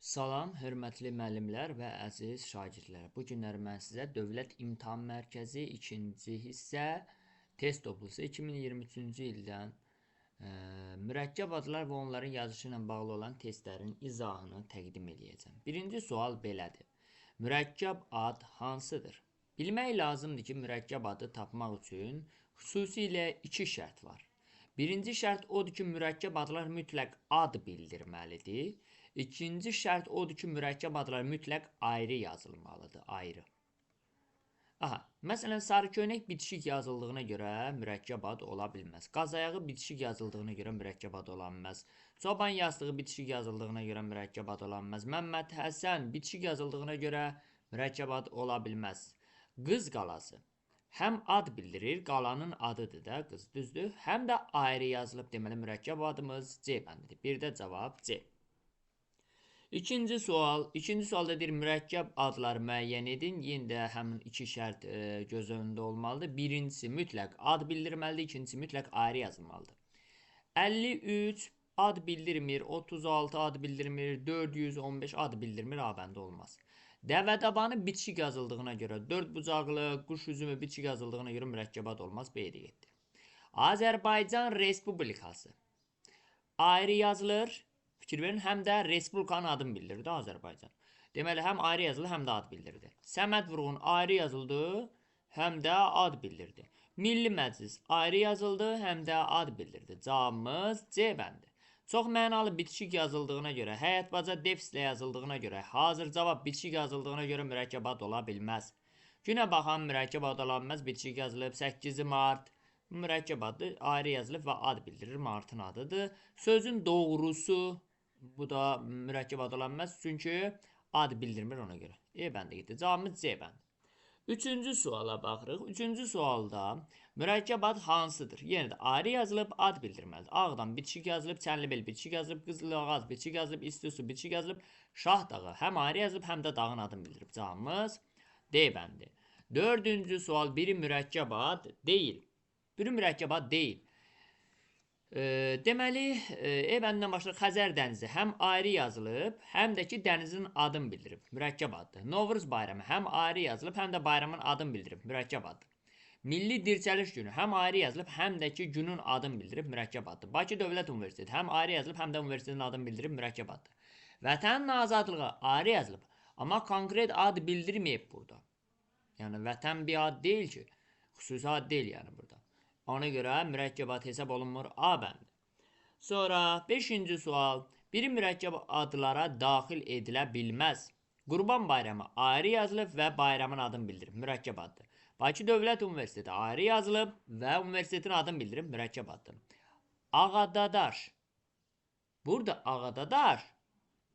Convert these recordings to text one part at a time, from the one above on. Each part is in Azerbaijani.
Salam, hörmətli müəllimlər və əziz şagirdlər. Bu günlər mən sizə Dövlət İmtahan Mərkəzi 2-ci hissə test toplusu 2023-cü ildən mürəkkəb adlar və onların yazışı ilə bağlı olan testlərin izahını təqdim edəcəm. Birinci sual belədir. Mürəkkəb ad hansıdır? Bilmək lazımdır ki, mürəkkəb adı tapmaq üçün xüsusilə iki şərt var. Birinci şərt odur ki, mürəkkəb adlar mütləq ad bildirməlidir. İkinci şərt odur ki, mürəkkəb adlar mütləq ayrı yazılmalıdır, ayrı. Məsələn, sarıköynək bitişik yazıldığına görə mürəkkəb ad ola bilməz. Qazayağı bitişik yazıldığına görə mürəkkəb ad ola bilməz. Çoban yastığı bitişik yazıldığına görə mürəkkəb ad ola bilməz. Məmməd Həsən bitişik yazıldığına görə mürəkkəb ad ola bilməz. Qız qalası həm ad bildirir, qalanın adıdır da, qız, düzdür? Həm də ayrı yazılıb, deməli mürəkkəb adımız C bəndidir. Bir də cavab C. İkinci sualda deyir, mürəkkəb adlar müəyyən edin. Yenə də həmin iki şərt göz önündə olmalıdır. Birincisi mütləq ad bildirməlidir, ikincisi mütləq ayrı yazılmalıdır. 53 ad bildirmir, 36 ad bildirmir, 415 ad bildirmir, A bəndə olmaz. Dəvədəbanı bitişik yazıldığına görə, 4 bucaqlı, quş üzümü bitişik yazıldığına görə mürəkkəb ad olmaz, B-də getdi. Azərbaycan Respublikası ayrı yazılır. Fikir verin, həm də Respublikanın adını bildirir Azərbaycan. Deməli, həm ayrı yazıldı, həm də ad bildirdi. Səməd Vurğun ayrı yazıldı, həm də ad bildirdi. Milli Məclis ayrı yazıldı, həm də ad bildirdi. Cavabımız C bəndi. Çox mənalı bitişik yazıldığına görə, həyat baca defislə yazıldığına görə, hazır cavab bitişik yazıldığına görə mürəkkəb ad ola bilməz. Günə baxan mürəkkəb ad ola bilməz, bitişik yazılıb 8 mart. Mürəkkəb adı ayrı yazılıb və ad bildirir, martın adıdır. Sözün doğrusu, bu da mürəkkəb ad ola bilməz, çünki ad bildirmir ona görə. E bəndə getdi. Cavabımız C bəndi. Üçüncü suala baxırıq. Üçüncü sualda mürəkkəb ad hansıdır? Yenə də ayrı yazılıb, ad bildirməlidir. Ağdam bitişik yazılıb, Çənlibel bitişik yazılıb, Qızılağaz bitişik yazılıb, İstisu bitişik yazılıb, Şah dağı həm ayrı yazılıb, həm də dağın adını bildirib. Cavabımız D bəndi. Dördüncü sual, biri mürəkkəb ad deyil. Biri mürəkkəb ad deyil. Deməli, E bəndindən başlayır, Xəzər dənizi həm ayrı yazılıb, həm də ki, dənizin adını bildirib, mürəkkəb addır. Novruz bayramı həm ayrı yazılıb, həm də bayramın adını bildirib, mürəkkəb addır. Milli dirçəliş günü həm ayrı yazılıb, həm də ki, günün adını bildirib, mürəkkəb addır. Bakı Dövlət Universiteti həm ayrı yazılıb, həm də universitetin adını bildirib, mürəkkəb addır. Vətənin azadlığı ayrı yazılıb, amma konkret ad bildirməyib burada. Yəni, vətən bir ad deyil ki, xüsusi ad deyil yəni burada. Ona görə mürəkkəb ad hesab olunmur, A bəndi. Sonra 5-ci sual, biri mürəkkəb adlara daxil edilə bilməz. Qurban bayramı ayrı yazılıb və bayramın adını bildirib, mürəkkəb addır. Bakı Dövlət Universiteti ayrı yazılıb və universitetin adını bildirib, mürəkkəb addır. Ağadadaş, burada Ağadadaş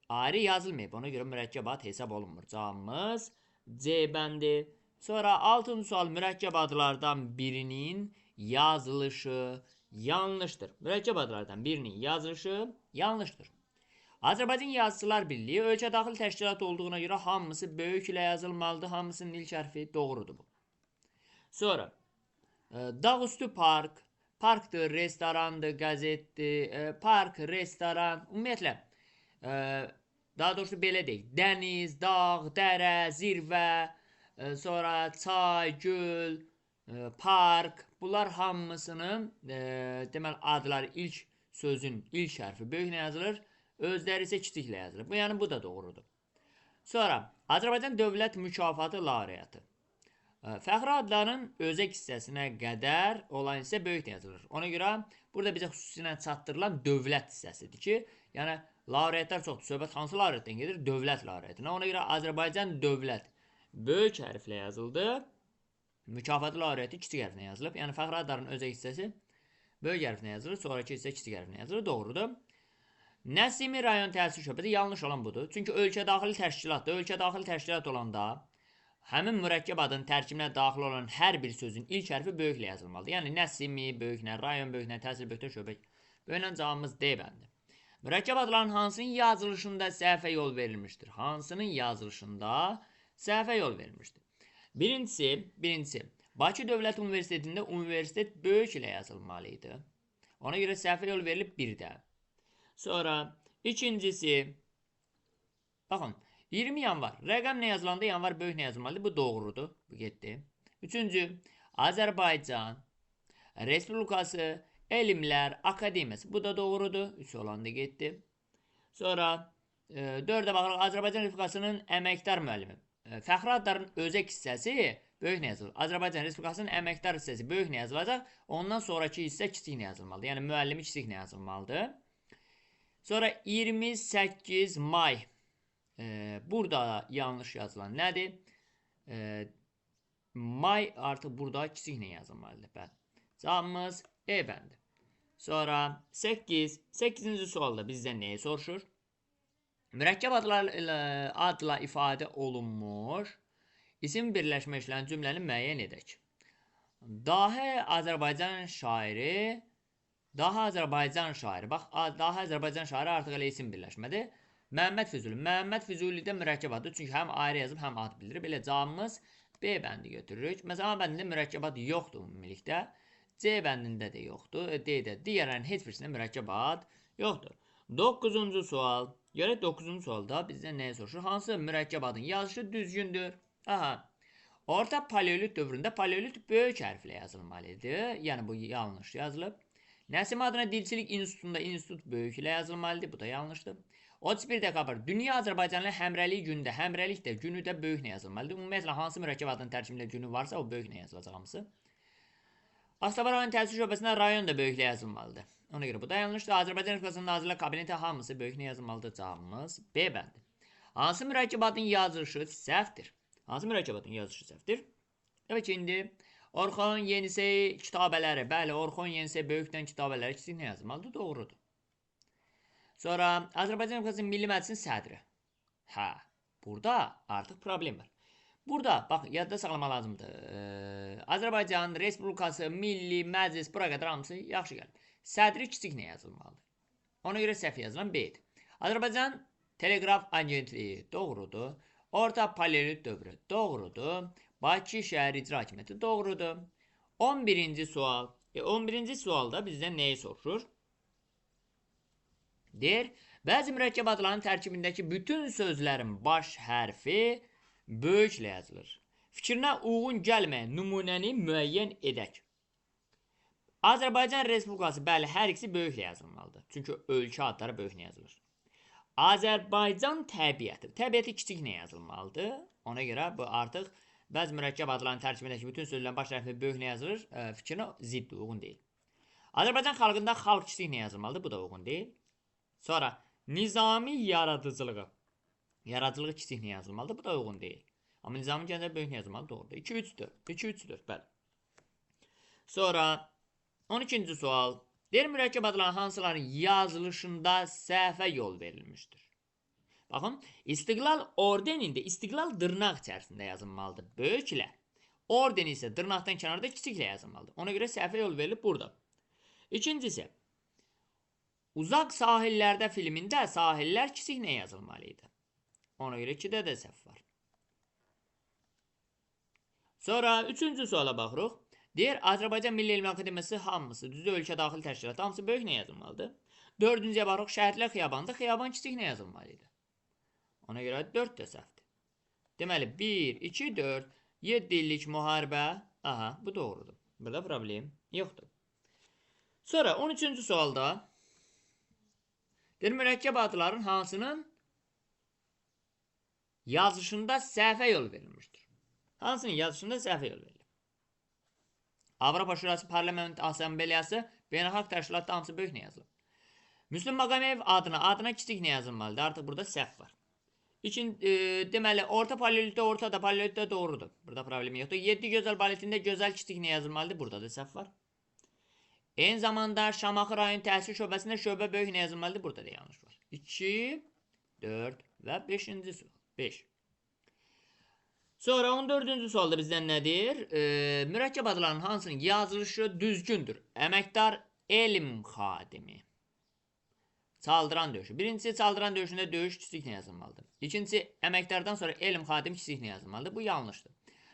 ayrı yazılmayıb, ona görə mürəkkəb ad hesab olunmur. Cavabımız C bəndi. Sonra 6-cı sual, mürəkkəb adlardan birinin yazılışı yanlışdır. Mürəkkəb adlardan birinin yazılışı yanlışdır. Azərbaycan Yazıçılar Birliyi ölkə daxil təşkilat olduğuna görə hamısı böyüklə yazılmalıdır. Hamısının ilk hərfi doğrudur bu. Sonra Dağüstü Park, parkdır, restorandır, qəzetdir, park, restoran, ümumiyyətlə, daha doğrusu belə deyil, dəniz, dağ, dərə, zirvə, sonra çay, göl, park, bunlar hamısının deməli adları ilk sözün ilk hərfi böyüklə yazılır, özləri isə kiçiklə yazılır. Yəni bu da doğrudur. Sonra Azərbaycan Dövlət Mükafatı laureatı. Fəxri adların özək hissəsinə qədər olan isə böyüklə yazılır. Ona görə burada bizə xüsusilə çatdırılan dövlət hissəsidir ki, yəni laureatlar çoxdur. Söhbət hansı laureatdan gedir? Dövlət laureatına. Ona görə Azərbaycan Dövlət böyük hərflə yazıldı. Mükafatı laureatı kiçik hərflə yazılıb. Yəni fəxri adların özək hissəsi böyük hərflə yazılır, sonraki hissə kiçik hərflə yazılır. Doğrudur. Nəsimi rayon təhsil şöbəsi yanlış olan budur. Çünki ölkə daxili təşkilatdır. Ölkə daxili təşkilat olanda həmin mürəkkəb adının tərkibinə daxil olan hər bir sözün ilk hərfi böyüklə yazılmalıdır. Yəni Nəsimi böyüklə, rayon böyüklə, təhsil böyüklə, şöbə böyüklə. Cavabımız D bəndi. Mürəkkəb adların hansının yazılışında səhvə yol verilmişdir? Hansının yazılışında səhvə yol verilmişdir? Birincisi, Bakı Dövlət Universitetində universitet böyük ilə yazılmalı idi. Ona görə səhvə yol verilib 1-də. Sonra ikincisi, Baxın, 20 yanvar. Rəqəm nə yazılanda yanvar böyük nə yazılmalıdır? Bu doğrudur. Bu getdi. Üçüncü, Azərbaycan Respublikası Elmlər Akademiyası. Bu da doğrudur. 3 olan da getdi. Sonra 4-ə baxırıq. Azərbaycan Respublikasının əməkdar müəllimi. Fəxri adların özək hissəsi böyük nə yazılır? Azərbaycan Respublikasının əməkdar hissəsi böyük nə yazılacaq? Ondan sonraki hissə kiçik nə yazılmalıdır? Yəni müəllimi kiçik nə yazılmalıdır? Sonra 28 may. Burada yanlış yazılan nədir? May artıq burada kiçik nə yazılmalıdır? Bəli. Cavabımız E bəndi. Sonra 8-ci sualda bizdən nəyi soruşur? Mürəkkəb adla ifadə olunmuş isim birləşmə işləyən cümləni müəyyən edək. Dahi Azərbaycan şairi. Bax, Dahi Azərbaycan şairi artıq elə isim birləşmədir. Məhəmməd Füzuli. Məhəmməd Füzulidə mürəkkəb adı. Çünki həm ayrı yazıb, həm ad bildirib. Elə cavabımız B bəndi götürürük. Məsələn, A bəndində mürəkkəb ad yoxdur ümumilikdə. C bəndində də yoxdur. D-də digərlərin heç birisində mürəkkəb ad yoxdur. 9-cu sual. Görək 9-cu sualda bizdən nəyə soruşur? Hansı mürəkkəb adın yazışı düzgündür? Aha. Orta paleolit dövründə paleolit böyük hərflə yazılmalıdır. Yəni bu yanlış yazılıb. Nəsim adına Dilçilik İnstitutunda institut böyüklə yazılmalıdır. Bu da yanlışdır. 31 dekabr Dünya Azərbaycanlı həmrəlik günündə, həmrəlik də günü də böyük nə yazılmalıdır? Ümumiyyətlə hansı mürəkkəb adının tərkibində günü varsa o böyük nə yazılacaq hamısı. Ağstafa rayon təhsil şöbəsində rayon da böyüklə yazılmalıdır. Ona görə bu da yanlışdır. Azərbaycan Respublikasının Nazirlər Kabineti hamısı böyük nə yazılmalıdır? Cavabımız B bəndi. Hansı mürəkkəb adın yazılışı səhvdir? Hansı mürəkkəb adın yazılışı səhvdir? Evet, indi Orxon Yenisey kitabələri. Bəli, Orxon Yenisey böyükdən kitabələri kiçik nə yazılmalıdır? Doğrudur. Sonra Azərbaycan Respublikasının Milli Məclisin sədri. Hə, burada artıq problem var. Burada, bax, yadda saxlamaq lazımdır. Azərbaycan Respublikası Milli Məclis bura qədər hamısı yaxşı gəlir. Sədri kiçik nə yazılmalıdır? Ona görə səhv yazılan B-dir. Azərbaycan Teleqraf Agentliyi doğrudur. Orta paleolit dövrü doğrudur. Bakı şəhər icra hakimiyyəti doğrudur. 11-ci sual. 11-ci sualda bizdən nəyi soruşur? Deyir, bəzi mürəkkəb adların tərkibindəki bütün sözlərin baş hərfi böyüklə yazılır. Fikrinə uyğun gəlməyən nümunəni müəyyən edək. Azərbaycan Respublikası, bəli, hər ikisi böyüklə yazılmalıdır. Çünki ölkə adları böyüklə yazılır. Azərbaycan təbiəti. Təbiəti kiçik nə yazılmalıdır? Ona görə bu artıq bəzi mürəkkəb adların tərkibindəki bütün sözlərin baş hərfi böyüklə yazılır. Fikrinə zidd uyğun deyil. Azərbaycan xalqında xalq kiçik nə yazılmalıdır? Bu da uyğun deyil. Sonra nizami yaradıcılığı. Yaradıcılığı kiçik nə yazılmalıdır? Bu da uyğun deyil. Amma nizami gəncə böyük nə yazılmalıdır? Doğrudur. 2-3-4. 2-3-4, bəli. Sonra 12-ci sual. Deyir, mürəkkəb adların hansıların yazılışında səhvə yol verilmişdir? Baxın, İstiqlal ordenində İstiqlal dırnaq içərisində yazılmalıdır. Böyüklə. Orden isə dırnaqdan kənarda kiçiklə yazılmalıdır. Ona görə səhvə yol verilib burada. İkincisi, Uzaq sahillərdə filmində sahillər kiçik nə yazılmalıydı? Ona görə 2-də də səhv var. Sonra 3-cü suala baxırıq. Deyir, Azərbaycan Milli Elmi Akademiyası hamısı, düzü ölkə daxil təşkilatı hamısı böyük nə yazılmalıdır? 4-cüyə baxırıq, şəhərlər xiyabanında xiyaban kiçik nə yazılmalıydı? Ona görə 4 də səhvdir. Deməli, 1, 2, 4, 7 illik müharibə. Aha, bu doğrudur. Burada problem yoxdur. Sonra 13-cü sualda deyir, mürəkkəb adların hansının yazışında səhvə yol verilmişdir? Hansının yazışında səhvə yol verilmişdir? Avropa Şurası Parlament Assambleyası beynəlxalq təşkilatda hamısı böyük nə yazılır? Müslüm Maqameyev adına kiçik nə yazılmalıdır? Artıq burada səhv var. Deməli, orta paleolitdə, ortada paleolitdə doğrudur. Burada problemi yoxdur. 7 gözəl baletində gözəl kiçik nə yazılmalıdır? Burada da səhv var. Eyni zamanda Şamaxı rayon təhsil şöbəsində şöbə böyük nə yazılmalıdır? Burada da yanlış var. 2, 4 və 5-ci sual. 5. Sonra 14-cü sualda bizdən nədir? Mürəkkəb adların hansının yazılışı düzgündür? Əməkdar elm xadimi. Çaldıran döyüşü. Birincisi, çaldıran döyüşündə döyüş kiçik nə yazılmalıdır? İkincisi, əməkdardan sonra elm xadim kiçik nə yazılmalıdır? Bu yanlışdır.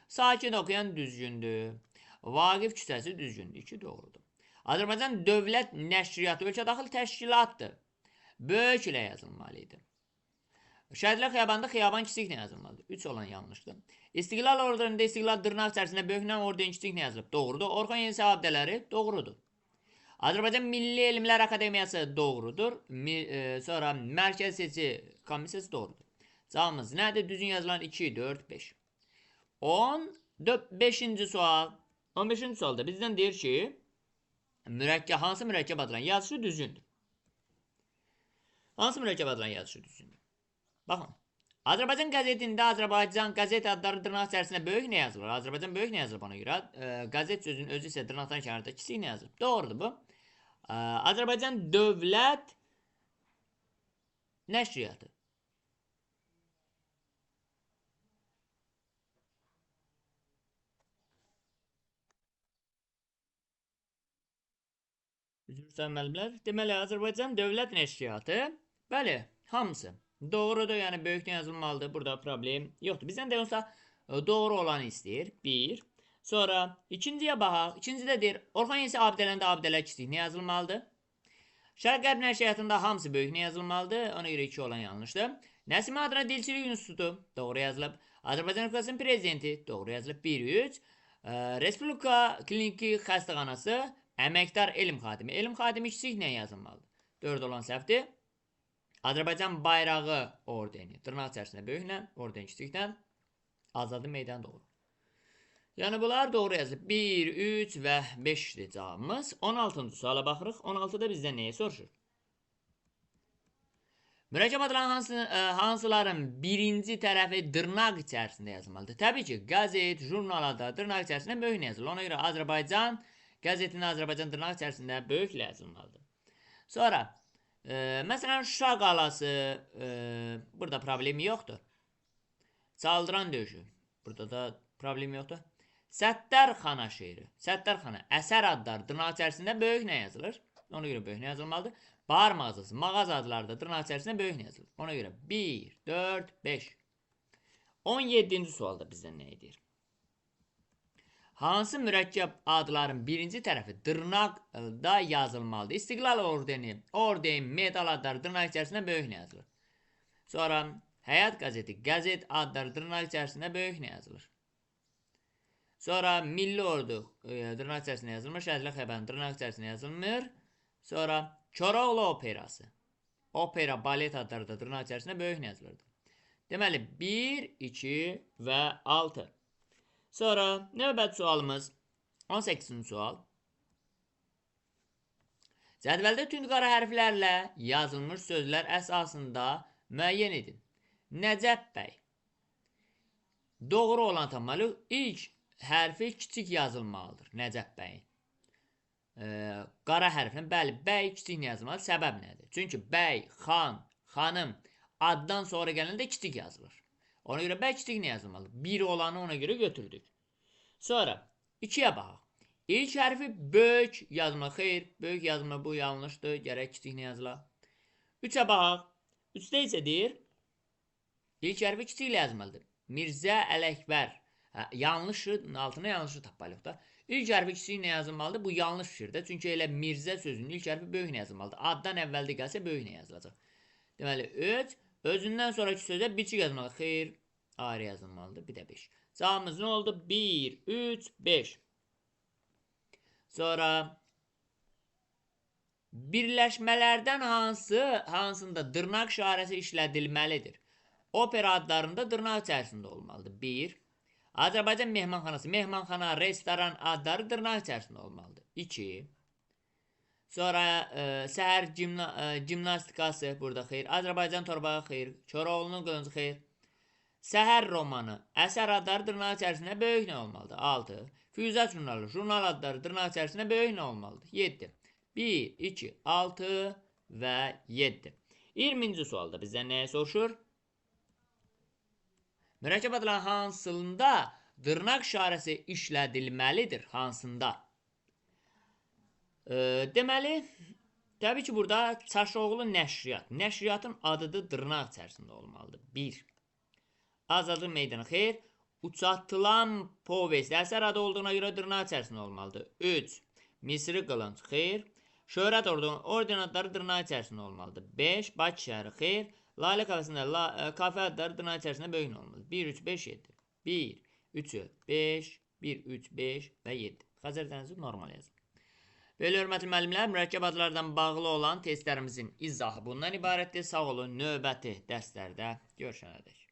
Sakin oxuyan düzgündür. Vaqif küçəsi düzgündür. 2 doğrudur. Azərbaycan Dövlət Nəşriyyatı ölkə daxil təşkilatdır. Böyüklə yazılmalıydı. Şəhidlər Xiyabanında xiyaban kiçiklə yazılmalıdır. 3 olan yanlışdır. İstiqlal orderində istiqlal dırnaq içərisində böyüklə orden kiçiklə yazılıb. Doğrudur. Orxan Yenisi abidələri doğrudur. Azərbaycan Milli Elmlər Akademiyası doğrudur. Sonra Mərkəz Seçi Komissiyası doğrudur. Cavabımız nədir? Düzgün yazılan 2, 4, 5. 15-ci sual. 15-ci sualda bizdən deyir ki, hansı mürəkkəb adlanan yazışı düzgündür? Hansı mürəkkəb adlanan yazışı düzgündür? Baxın. Azərbaycan qəzetində Azərbaycan qəzet adları dırnaq içərisində böyük nə yazılır? Azərbaycan böyük nə yazılır bana görə? Qəzet sözünün özü isə dırnaqdan kənarda kiçik nə yazılır? Doğrudur bu. Azərbaycan Dövlət Nəşriyyatı. Üzr müəllimlər. Deməli, Azərbaycan Dövlət Nəşriyyatı. Bəli, hamısı. Doğrudur, yəni böyük nə yazılmalıdır. Burada problem yoxdur. Bizdən də yoxsa doğru olanı istəyir. 1. Sonra ikinciyə baxaq. İkincidə deyir, Orxan Yenisi abidələrində abidələr kiçik nə yazılmalıdır? Şərq-Qərb nəşriyyatında hamısı böyük nə yazılmalıdır? Ona görə 2 olan yanlışdır. Nəsimə adına Dilçilik İnstitutu doğru yazılıb. Azərbaycan Respublikasının prezidenti doğru yazılıb. 1-3. Respublika Kliniki Xəstəxanası əməkdar elm xadimi. Elm xadimi kiçik nə yazılmalıdır? 4 olan səhvdir. Azərbaycan bayrağı ordeni. Dırnaq içərisində böyüklə, orden kiçiklə. Azadlıq meydanı doğru. Yəni bunlar doğru yazılıb. 1, 3 və 5-dir cavabımız. 16-cı suala baxırıq. 16-da bizdən nəyə soruşur? Mürəkkəb adlanan hansıların birinci tərəfi dırnaq içərisində yazılmalıdır? Təbii ki, qəzet, jurnalada dırnaq içərisində böyük nə yazılır? Ona görə Azərbaycan qəzetində Azərbaycan dırnaq içərisində böyüklə yazılmalıdır. Sonra, məsələn, Şuşa qalası, burada problemi yoxdur. Çaldıran döyüşü, burada da problemi yoxdur. Səttərxana şeiri, Səttərxana, əsər adları dırnaq içərisində böyük nə yazılır? Ona görə böyük nə yazılmalıdır? Bar mağazası, mağaza adları da dırnaq içərisində böyük nə yazılır? Ona görə 1, 4, 5. 17-ci sualda bizdən nə edir? Hansı mürəkkəb adların birinci tərəfi dırnaqda yazılmalıdır? İstiqlal ordeni, orden, medal adları dırnaq içərisində böyük nə yazılır? Sonra Həyat qəzeti, qəzet adları dırnaq içərisində böyük nə yazılır? Sonra Milli Ordu dırnaq içərisində yazılmır. Şəhidlər Xiyabanı dırnaq içərisində yazılmır. Sonra Koroğlu operası, opera, balet adları da dırnaq içərisində böyük nə yazılırdı? Deməli 1, 2 və 6. Sonra növbəti sualımız 18-ci sual. Cədvəldə tünd qara hərflərlə yazılmış sözlər əsasında müəyyən edin. Nəcəb bəy. Doğru olan tapmalı. İlk hərfi kiçik yazılmalıdır. Nəcəb bəyin. Qara hərflə, bəli, bəy kiçik yazılmalı. Səbəb nədir? Çünki bəy, xan, xanım addan sonra gələndə kiçik yazılır. Ona görə bəy kiçik yazılmalı. Bir olanı ona görə götürdük. Sonra 2-yə baxaq. İlk hərfi böyük yazma. Xeyr, böyük yazma bu yanlışdır. Gərək kiçik yazıla. 3-ə baxaq. 3-də isə deyir, ilk hərfi kiçiklə yazmalıdır. Mirzə Ələkbər. Yanlışı, altına yanlışı tapmalıyıq da. İlk hərfi kiçiklə yazılmalıdır. Bu yanlış fikirdir. Çünki elə Mirzə sözünün ilk hərfi böyüklə yazılmalıdır. Addan əvvəldə gəlsə böyüklə yazılacaq. Deməli 3. Özündən sonraki sözə biçik yazılmalıdır. Xeyr, ayrı yazılmalıdır. Bir də 5. Cavabımız nə oldu? 1, 3, 5. Sonra birləşmələrdən hansında dırnaq işarəsi işlədilməlidir? Opera adlarında dırnaq içərisində olmalıdır. 1. Azərbaycan mehmanxanası, mehmanxana, restoran adları dırnaq içərisində olmalıdır. 2. Sonra səhər gimnastikası, burada xeyr. Azərbaycan torbağı xeyr. Koroğlu'nun qılıncı xeyr. Səhər romanı, əsər adları dırnaq içərisində böyük nə olmalıdır? 6. Füyuzat jurnalı, jurnal adları dırnaq içərisində böyük nə olmalıdır? 7. 1, 2, 6 və 7. 20-ci sualda bizdən nəyə soruşur? Mürəkkəb adlanan hansında dırnaq işarəsi işlədilməlidir? Hansında? Deməli, təbii ki, burada Çaşoğlu nəşriyyat. Nəşriyyatın adıdır dırnaq içərisində olmalıdır. 1. Azadlıq meydanı xeyr. Uçatılan povest əsər adı olduğuna görə dırnaq içərisində olmalıdır. 3. Misri qılınc xeyr. Şöhrət orden adları dırnaq içərisində olmalıdır. 5. Bakı şəhəri xeyr. Layla kafesində kafe adları dırnaq içərisində böyük olmalı. 1, 3, 5, 7. 1, 3, 5, 1, 3, 5 və 7. Xəzər dənizi normal yazılır. Belə hörmətli müəllimlər, mürəkkəb adlardan bağlı olan testlərimizin izahı bundan ibarətdir. Sağ olun, növbəti dərslərdə görüşənədək.